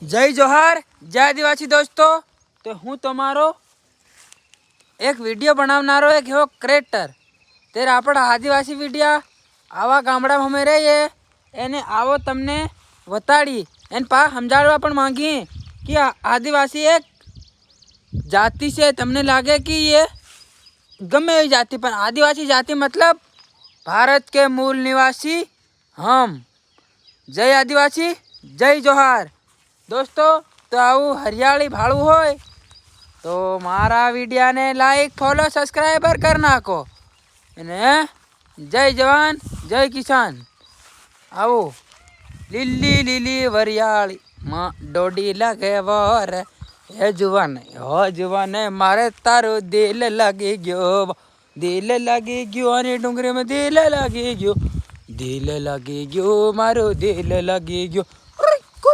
जय जोहार जय आदिवासी दोस्तों। तो हूँ तमारो एक वीडियो बनावनारो एक एवो क्रिएटर तेरे आपण आदिवासी वीडियो आवा गामड़ा में हमें रहिए एने आवो तमने बताड़ी एन पा समझाड़वा पण मांगी कि आदिवासी एक जाति से तमने लागे कि ये गमे हुई जाति पर आदिवासी जाति मतलब भारत के मूल निवासी हम। जय आदिवासी जय जोहार दोस्तों। तो आવું हरियाली भाड़ू होय तो मारा वीडियो ने लाइक फॉलो सब्सक्राइबर कर नाखो ने जय जवान जय किसान। आओ લીલી લીલી વરિયાળી માં ડોડી લાગે વર હે જુવાન મારે તારો દિલ લાગી ગયો અને ડુંગરી માં દિલ લાગી ગયો મારો દિલ લાગી ગયો